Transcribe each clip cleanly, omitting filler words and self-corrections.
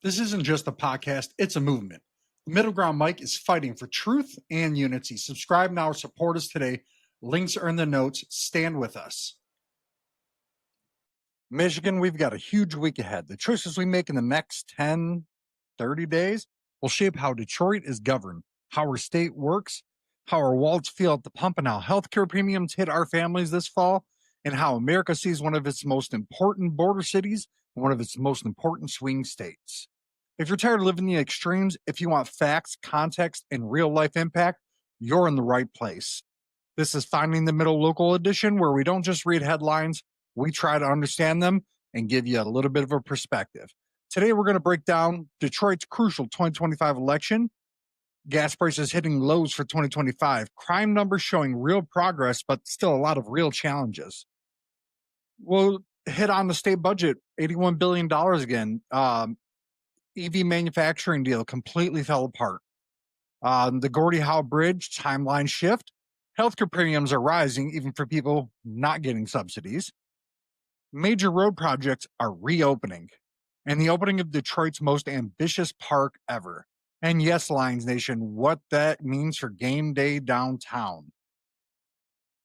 This isn't just a podcast, it's a movement. The Middle Ground Mike is fighting for truth and unity. Subscribe now or support us today. Links are in the notes. Stand with us. Michigan, we've got a huge week ahead. The choices we make in the next 10, 30 days will shape how Detroit is governed, how our state works, how our wallets feel at the pump, and how healthcare premiums hit our families this fall, and how America sees one of its most important border cities and one of its most important swing states. If you're tired of living the extremes, if you want facts, context, and real life impact, you're in the right place. This is Finding the Middle Local Edition, where we don't just read headlines, we try to understand them and give you a little bit of a perspective. Today, we're going to break down Detroit's crucial 2025 election, gas prices hitting lows for 2025, crime numbers showing real progress, but still a lot of real challenges. We'll hit on the state budget, $81 billion again. EV manufacturing deal completely fell apart. The Gordie Howe Bridge timeline shift. Healthcare premiums are rising even for people not getting subsidies. Major road projects are reopening. And the opening of Detroit's most ambitious park ever. And yes, Lions Nation, what that means for game day downtown.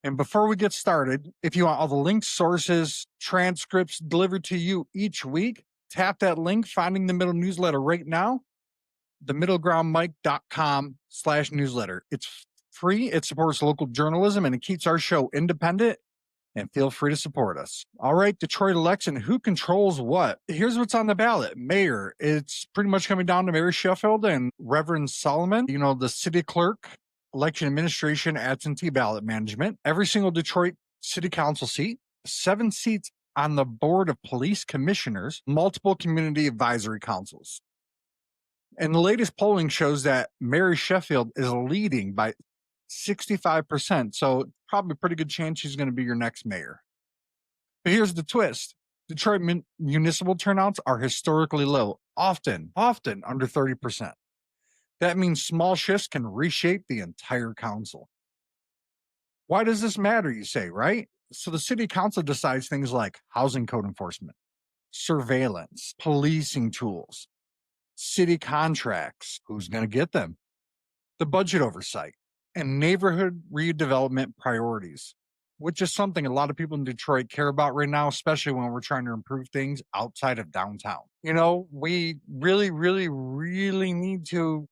And before we get started, if you want all the links, sources, transcripts delivered to you each week, tap that link, Finding the Middle newsletter right now, themiddlegroundmike.com/newsletter. It's free, it supports local journalism, and it keeps our show independent. And feel free to support us. All right, Detroit election, who controls what? Here's what's on the ballot. Mayor, it's pretty much coming down to Mary Sheffield and Reverend Solomon. You know, the city clerk, election administration, absentee ballot management. Every single Detroit city council seat, 7 seats on the board of police commissioners, multiple community advisory councils. And the latest polling shows that Mary Sheffield is leading by 65%. So probably a pretty good chance she's going to be your next mayor. But here's the twist. Detroit municipal turnouts are historically low, often under 30%. That means small shifts can reshape the entire council. Why does this matter, you say, right? So the city council decides things like housing code enforcement, surveillance, policing tools, city contracts, who's going to get them, the budget oversight, and neighborhood redevelopment priorities, which is something a lot of people in Detroit care about right now, especially when we're trying to improve things outside of downtown. You know, we really need to,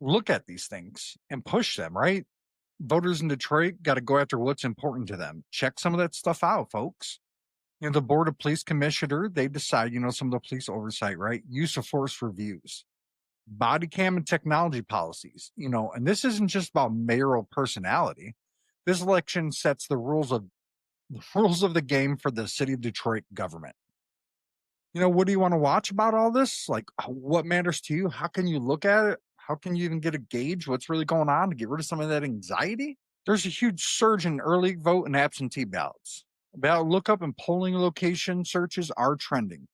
look at these things and push them, right? Voters in Detroit got to go after what's important to them. Check some of that stuff out, folks. You know, the Board of Police Commissioner, they decide, some of the police oversight, right? Use of force reviews, body cam and technology policies, and this isn't just about mayoral personality. This election sets the rules of the game for the city of Detroit government. What do you want to watch about all this? Like, what matters to you? How can you look at it? How can you even get a gauge what's really going on to get rid of some of that anxiety? There's a huge surge in early vote and absentee ballots. Ballot lookup and polling location searches are trending.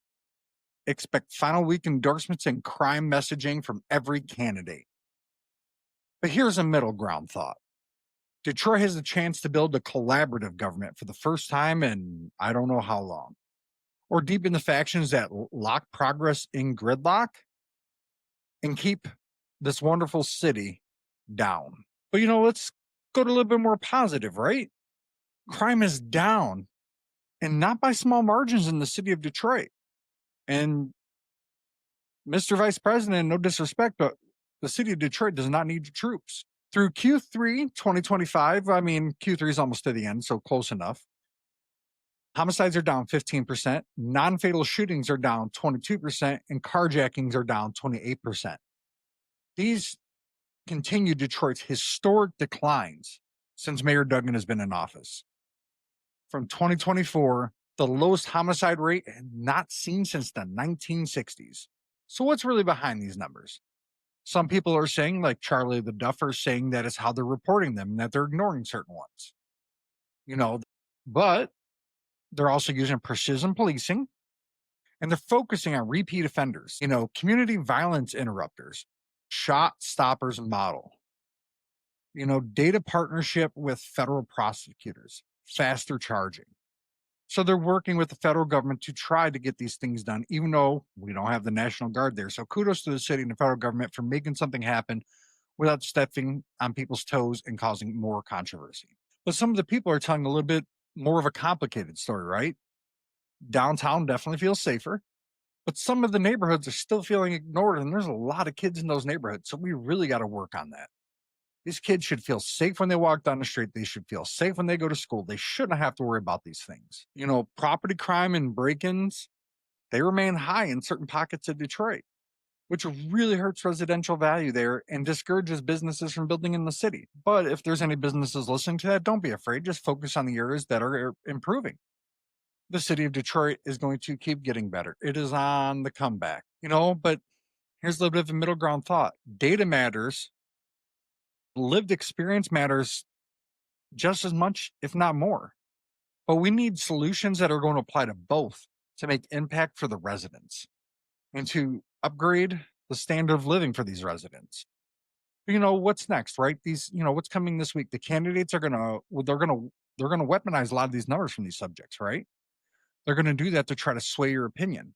Expect final week endorsements and crime messaging from every candidate. But here's a middle ground thought. Detroit has the chance to build a collaborative government for the first time in I don't know how long. Or deepen the factions that lock progress in gridlock and keep this wonderful city down. But let's go to a little bit more positive, right? Crime is down, and not by small margins in the city of Detroit. And Mr. Vice President, no disrespect, but the city of Detroit does not need your troops. Through Q3 2025, Q3 is almost to the end, so close enough. Homicides are down 15%, non-fatal shootings are down 22%, and carjackings are down 28%. These continue Detroit's historic declines since Mayor Duggan has been in office. From 2024, the lowest homicide rate not seen since the 1960s. So what's really behind these numbers? Some people are saying, like Charlie the Duffer, saying that it's how they're reporting them and that they're ignoring certain ones. But they're also using precision policing, and they're focusing on repeat offenders, community violence interrupters, shot stoppers model, data partnership with federal prosecutors, faster charging. So they're working with the federal government to try to get these things done, even though we don't have the National Guard there. So kudos to the city and the federal government for making something happen without stepping on people's toes and causing more controversy. But some of the people are telling a little bit more of a complicated story, right? Downtown definitely feels safer, but some of the neighborhoods are still feeling ignored, and there's a lot of kids in those neighborhoods. So we really got to work on that. These kids should feel safe when they walk down the street. They should feel safe when they go to school. They shouldn't have to worry about these things. Property crime and break ins, they remain high in certain pockets of Detroit, which really hurts residential value there and discourages businesses from building in the city. But if there's any businesses listening to that, don't be afraid. Just focus on the areas that are improving. The city of Detroit is going to keep getting better. It is on the comeback, but here's a little bit of a middle ground thought. Data matters. Lived experience matters just as much, if not more. But we need solutions that are going to apply to both to make impact for the residents and to upgrade the standard of living for these residents. What's next, right? What's coming this week? The candidates are they're going to weaponize a lot of these numbers from these subjects, right? They're going to do that to try to sway your opinion,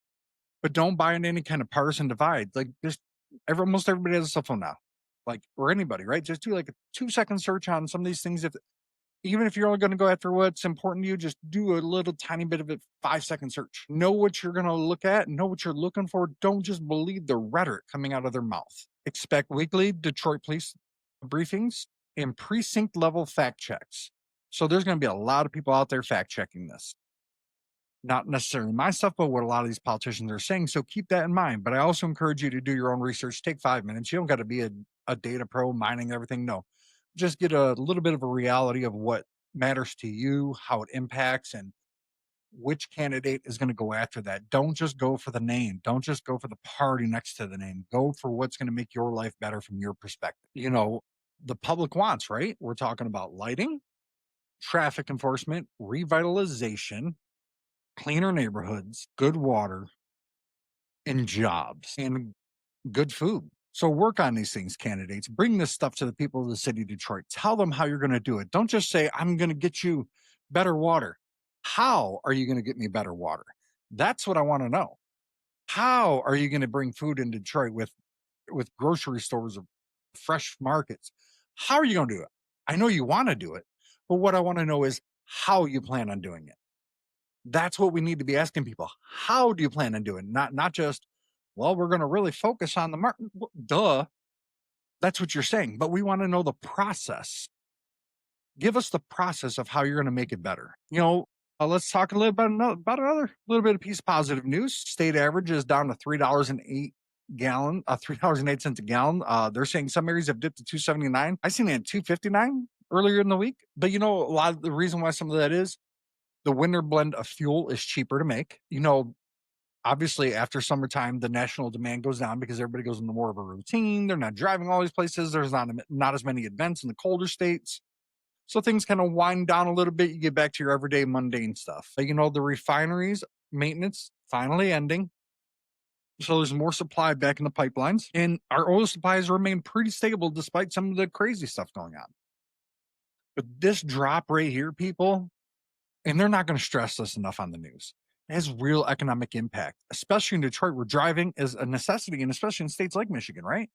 but don't buy into any kind of partisan divide. Like almost everybody has a cell phone now, or anybody, right? Just do like a 2-second search on some of these things. Even if you're only going to go after what's important to you, just do a little tiny bit of a 5-second search. Know what you're going to look at, know what you're looking for. Don't just believe the rhetoric coming out of their mouth. Expect weekly Detroit police briefings and precinct level fact checks. So there's going to be a lot of people out there fact checking this. Not necessarily my stuff, but what a lot of these politicians are saying. So keep that in mind. But I also encourage you to do your own research. Take 5 minutes. You don't got to be a data pro mining everything. No, just get a little bit of a reality of what matters to you, how it impacts, and which candidate is going to go after that. Don't just go for the name. Don't just go for the party next to the name. Go for what's going to make your life better from your perspective. The public wants, right? We're talking about lighting, traffic enforcement, revitalization, cleaner neighborhoods, good water, and jobs, and good food. So work on these things, candidates. Bring this stuff to the people of the city of Detroit. Tell them how you're going to do it. Don't just say, I'm going to get you better water. How are you going to get me better water? That's what I want to know. How are you going to bring food in Detroit with grocery stores or fresh markets? How are you going to do it? I know you want to do it, but what I want to know is how you plan on doing it. That's what we need to be asking people. How do you plan on doing it? Not just, well, we're going to really focus on the market. Duh. That's what you're saying. But we want to know the process. Give us the process of how you're going to make it better. Let's talk a little bit about another little bit of piece of positive news. State average is down to $3.08 gallon, $3.08 a gallon. They're saying some areas have dipped to $2.79. I seen it at $2.59 earlier in the week. But a lot of the reason why some of that is the winter blend of fuel is cheaper to make. Obviously after summertime, the national demand goes down because everybody goes into more of a routine. They're not driving all these places. There's not as many events in the colder states. So things kind of wind down a little bit. You get back to your everyday mundane stuff. The refineries maintenance finally ending. So there's more supply back in the pipelines, and our oil supplies remain pretty stable despite some of the crazy stuff going on. But this drop right here, people, and they're not going to stress this enough on the news, it has real economic impact, especially in Detroit where driving is a necessity, and especially in states like Michigan, right?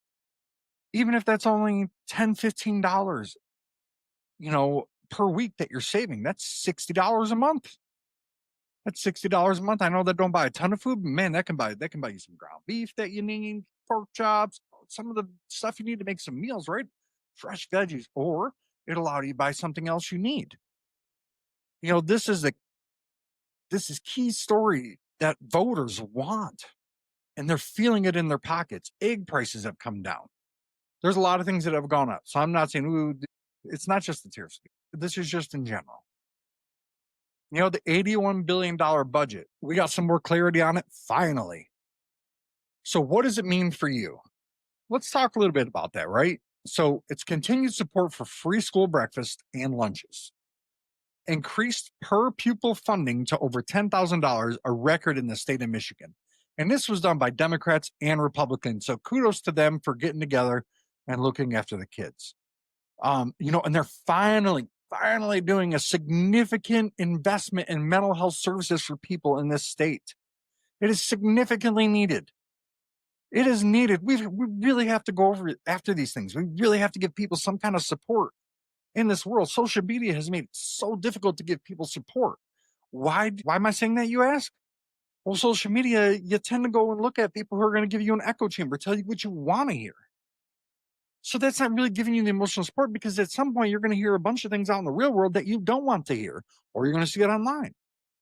Even if that's only $10, $15, per week that you're saving, that's $60 a month. That's $60 a month. I know that don't buy a ton of food, but man, that can buy you some ground beef that you need, pork chops, some of the stuff you need to make some meals, right? Fresh veggies, or it'll allow you to buy something else you need. This is key story that voters want, and they're feeling it in their pockets. Egg prices have come down. There's a lot of things that have gone up. So I'm not saying, ooh, it's not just the tariffs. This is just in general. The $81 billion budget, we got some more clarity on it, finally. So what does it mean for you? Let's talk a little bit about that, right? So it's continued support for free school breakfast and lunches. Increased per pupil funding to over $10,000, a record in the state of Michigan. And this was done by Democrats and Republicans. So kudos to them for getting together and looking after the kids. And they're finally finally doing a significant investment in mental health services for people in this state. It is significantly needed. It is needed. We really have to go over after these things. We really have to give people some kind of support in this world. Social media has made it so difficult to give people support. Why am I saying that, you ask? Well, social media, you tend to go and look at people who are going to give you an echo chamber, tell you what you want to hear. So that's not really giving you the emotional support, because at some point you're going to hear a bunch of things out in the real world that you don't want to hear, or you're going to see it online.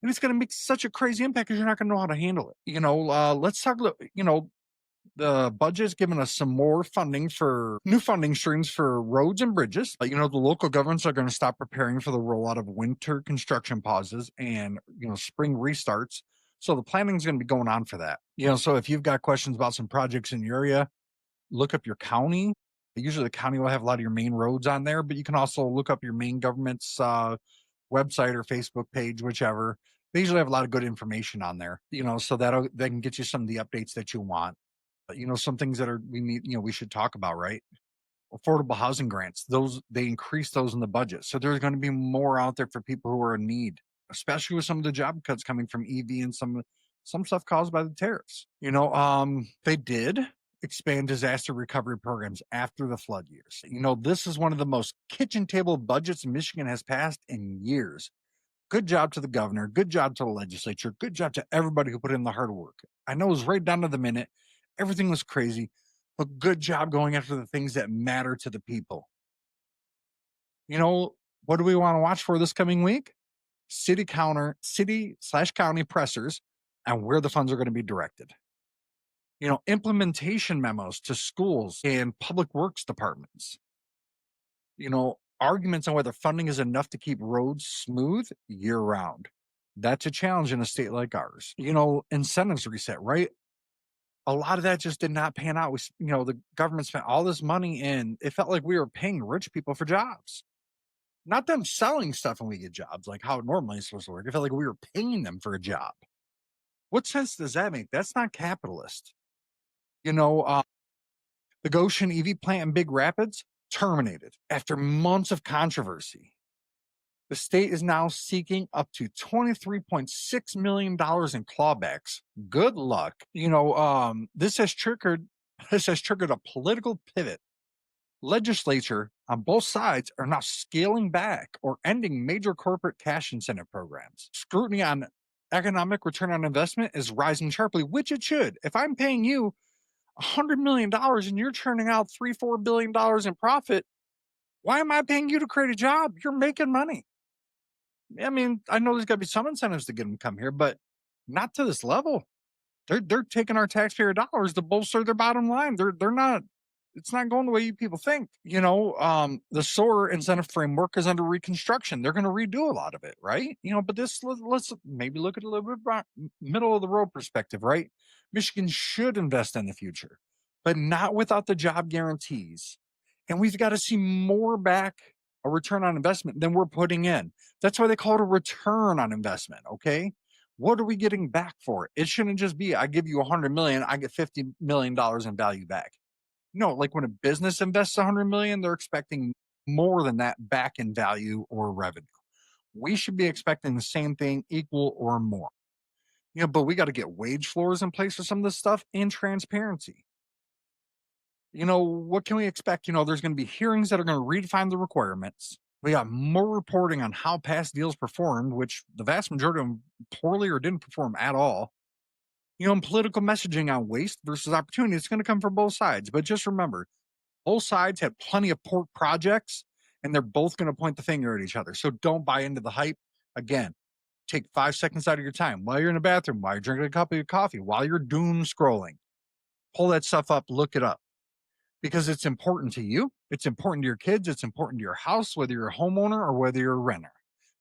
And it's going to make such a crazy impact because you're not going to know how to handle it. Let's talk about, the budget's given us some more funding for new funding streams for roads and bridges. The local governments are going to stop preparing for the rollout of winter construction pauses and, spring restarts. So the planning is going to be going on for that. So if you've got questions about some projects in your area, look up your county. Usually the county will have a lot of your main roads on there, but you can also look up your main government's website or Facebook page, whichever. They usually have a lot of good information on there, so they can get you some of the updates that you want. Some things that we should talk about, right? Affordable housing grants, they increase those in the budget. So there's going to be more out there for people who are in need, especially with some of the job cuts coming from EV and some stuff caused by the tariffs. They did expand disaster recovery programs after the flood years. This is one of the most kitchen table budgets Michigan has passed in years. Good job to the governor, good job to the legislature, good job to everybody who put in the hard work. I know it was right down to the minute. Everything was crazy, but good job going after the things that matter to the people. What do we want to watch for this coming week? City/county pressers and where the funds are going to be directed. Implementation memos to schools and public works departments. Arguments on whether funding is enough to keep roads smooth year round. That's a challenge in a state like ours. Incentives reset, right? A lot of that just did not pan out. The government spent all this money and it felt like we were paying rich people for jobs. Not them selling stuff when we get jobs, like how it normally is supposed to work. It felt like we were paying them for a job. What sense does that make? That's not capitalist. The Gotion EV plant in Big Rapids terminated after months of controversy. The state is now seeking up to $23.6 million in clawbacks. Good luck. This has triggered a political pivot. Legislature on both sides are now scaling back or ending major corporate cash incentive programs. Scrutiny on economic return on investment is rising sharply, which it should. If I'm paying you $100 million and you're churning out $3-4 billion in profit, why am I paying you to create a job? You're making money. I mean, I know there's got to be some incentives to get them to come here, but not to this level. They're taking our taxpayer dollars to bolster their bottom line. They're not. It's not going the way you people think. The SOAR incentive framework is under reconstruction. They're going to redo a lot of it, right? But let's maybe look at it a little bit middle of the road perspective, right? Michigan should invest in the future, but not without the job guarantees. And we've got to see more back a return on investment than we're putting in. That's why they call it a return on investment. Okay. What are we getting back for it? It shouldn't just be, I give you $100 million, I get $50 million in value back. No, like when a business invests $100 million, they're expecting more than that back in value or revenue. We should be expecting the same thing, equal or more. But we got to get wage floors in place for some of this stuff and transparency. What can we expect? There's going to be hearings that are going to redefine the requirements. We got more reporting on how past deals performed, which the vast majority of them poorly or didn't perform at all. And political messaging on waste versus opportunity, it's going to come from both sides. But just remember, both sides have plenty of port projects, and they're both going to point the finger at each other. So don't buy into the hype. Again, take 5 seconds out of your time while you're in the bathroom, while you're drinking a cup of coffee, while you're doom scrolling. Pull that stuff up, look it up. Because it's important to you, it's important to your kids, it's important to your house, whether you're a homeowner or whether you're a renter.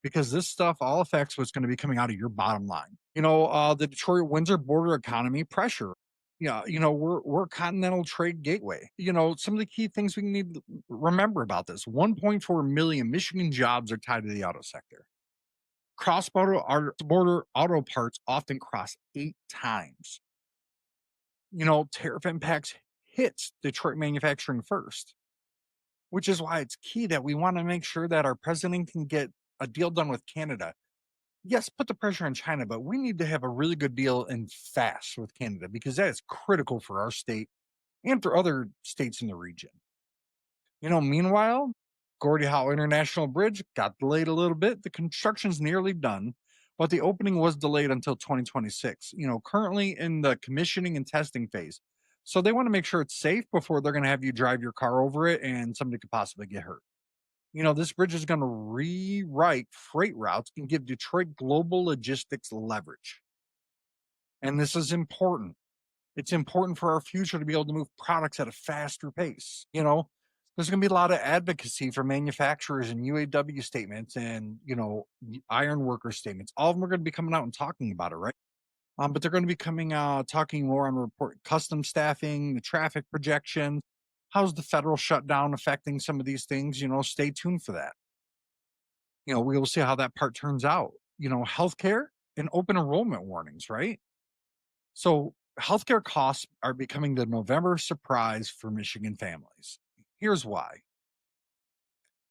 Because this stuff all affects what's going to be coming out of your bottom line. The Detroit-Windsor border economy pressure. We're a continental trade gateway. Some of the key things we need to remember about this: 1.4 million Michigan jobs are tied to the auto sector. Cross-border auto parts often cross 8 times. Tariff impacts hits Detroit manufacturing first. which is why it's key that we want to make sure that our president can get a deal done with Canada. Yes, put the pressure on China, but we need to have a really good deal and fast with Canada because that is critical for our state and for other states in the region. Meanwhile, Gordie Howe International Bridge got delayed a little bit. The construction's nearly done, but the opening was delayed until 2026. Currently in the commissioning and testing phase. So they want to make sure it's safe before they're going to have you drive your car over it and somebody could possibly get hurt. This bridge is going to rewrite freight routes and give Detroit global logistics leverage. And this is important. It's important for our future to be able to move products at a faster pace. There's going to be a lot of advocacy for manufacturers and UAW statements and, iron worker statements. All of them are going to be coming out and talking about it, right? But they're going to be coming out talking more on report custom staffing, the traffic projections. How's the federal shutdown affecting some of these things? Stay tuned for that. We will see how that part turns out. Healthcare and open enrollment warnings, right? So healthcare costs are becoming the November surprise for Michigan families. Here's why.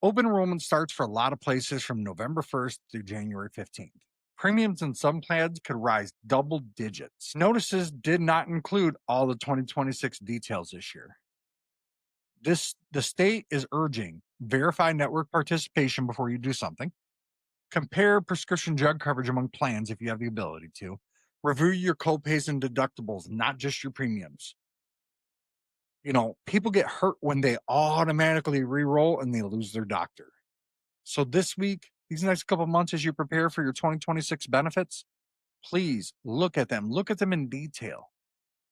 Open enrollment starts for a lot of places from November 1st through January 15th. Premiums in some plans could rise double digits. Notices did not include all the 2026 details this year. The state is urging verify network participation before you do something. Compare prescription drug coverage among plans if you have the ability to. Review your copays and deductibles, not just your premiums. People get hurt when they automatically re-roll and they lose their doctor. So this week, these next couple of months, as you prepare for your 2026 benefits, please look at them in detail.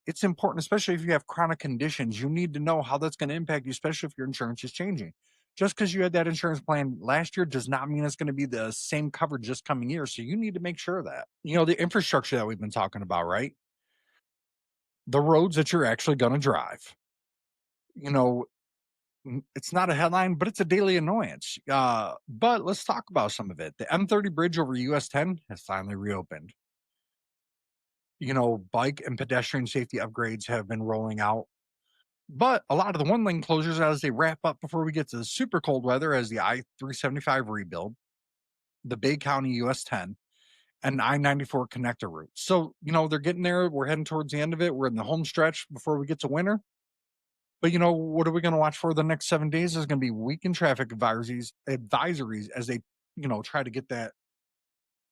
It's important, especially if you have chronic conditions. You need to know how that's going to impact you, especially if your insurance is changing. Just because you had that insurance plan last year does not mean it's going to be the same coverage this coming year. So you need to make sure of that. The infrastructure that we've been talking about, right? The roads that you're actually going to drive. It's not a headline, but it's a daily annoyance. But let's talk about some of it. The M30 bridge over US 10 has finally reopened. Bike and pedestrian safety upgrades have been rolling out. But a lot of the one lane closures as they wrap up before we get to the super cold weather as the I-375 rebuild, the Bay County US 10, and I-94 connector route. So, they're getting there. We're heading towards the end of it. We're in the home stretch before we get to winter. But what are we going to watch for the next 7 days? There's going to be weekend traffic advisories as they, try to get that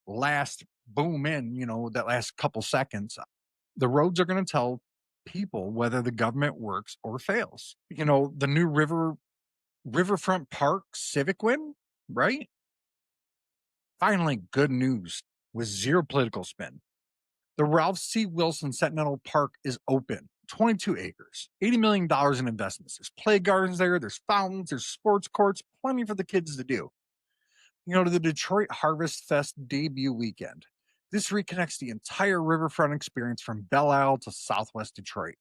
last boom in, that last couple seconds. The roads are going to tell people whether the government works or fails. The new Riverfront Park Civic win, right? Finally, good news with zero political spin. The Ralph C. Wilson Sentinel Park is open. 22 acres, $80 million in investments. There's play gardens there, there's fountains, there's sports courts, plenty for the kids to do. To the Detroit Harvest Fest debut weekend. This reconnects the entire riverfront experience from Belle Isle to Southwest Detroit.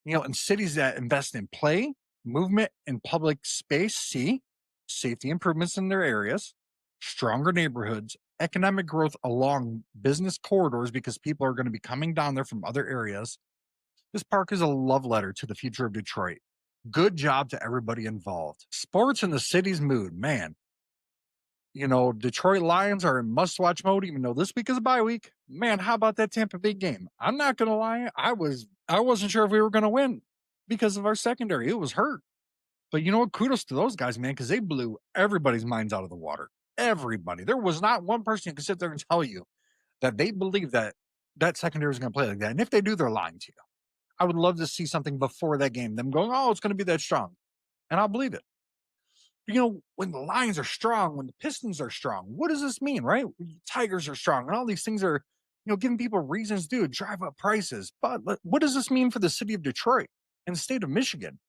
In cities that invest in play, movement, and public space, see safety improvements in their areas, stronger neighborhoods, economic growth along business corridors because people are going to be coming down there from other areas. This park is a love letter to the future of Detroit. Good job to everybody involved. Sports in the city's mood, man. Detroit Lions are in must-watch mode, even though this week is a bye week. Man, how about that Tampa Bay game? I'm not gonna lie, I wasn't sure if we were gonna win because of our secondary. It was hurt. But kudos to those guys, man, because they blew everybody's minds out of the water. Everybody. There was not one person who could sit there and tell you that they believe that secondary is going to play like that. And if they do, they're lying to you. I would love to see something before that game. Them going, oh, it's going to be that strong. And I'll believe it. But, when the Lions are strong, when the Pistons are strong, what does this mean, right? Tigers are strong. And all these things are, giving people reasons to drive up prices. But what does this mean for the city of Detroit and the state of Michigan?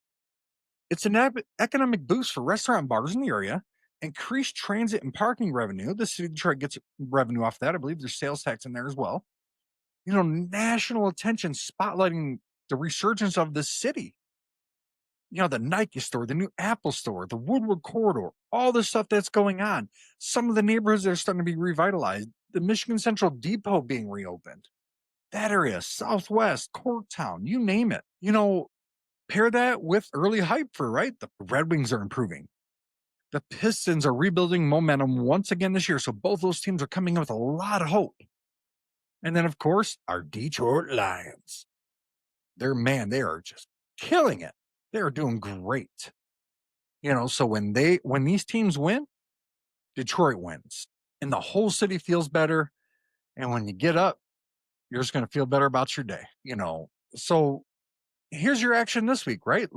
It's an economic boost for restaurant bars in the area, increased transit and parking revenue. The city of Detroit gets revenue off that. I believe there's sales tax in there as well. National attention spotlighting the resurgence of the city. The Nike store, the new Apple store, the Woodward corridor, all the stuff that's going on. Some of the neighborhoods that are starting to be revitalized. The Michigan Central Depot being reopened. That area, Southwest, Corktown, you name it. Pair that with early hype for, right? The Red Wings are improving. The Pistons are rebuilding momentum once again this year. So both those teams are coming in with a lot of hope. And then, of course, our Detroit Lions. They are just killing it. They are doing great. So when these teams win, Detroit wins. And the whole city feels better. And when you get up, you're just going to feel better about your day. So here's your action this week, right?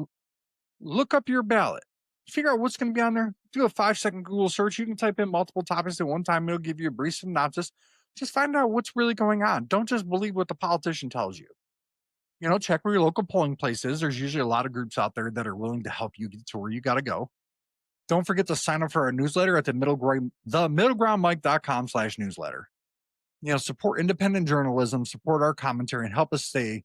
Look up your ballot. Figure out what's going to be on there. Do a 5-second Google search. You can type in multiple topics at one time. It'll give you a brief synopsis. Just find out what's really going on. Don't just believe what the politician tells you. Check where your local polling place is. There's usually a lot of groups out there that are willing to help you get to where you got to go. Don't forget to sign up for our newsletter at themiddlegroundmike.com/newsletter. Support independent journalism, support our commentary, and help us stay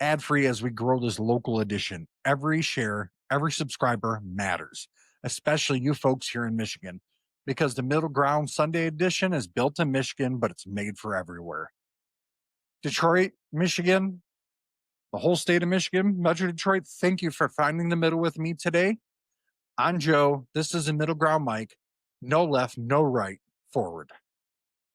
ad-free as we grow this local edition. Every share, every subscriber matters, especially you folks here in Michigan, because the Middle Ground Sunday edition is built in Michigan, but it's made for everywhere. Detroit, Michigan, the whole state of Michigan, Metro Detroit, thank you for finding the middle with me today. I'm Joe. This is a Middle Ground Mike. No left, no right, forward.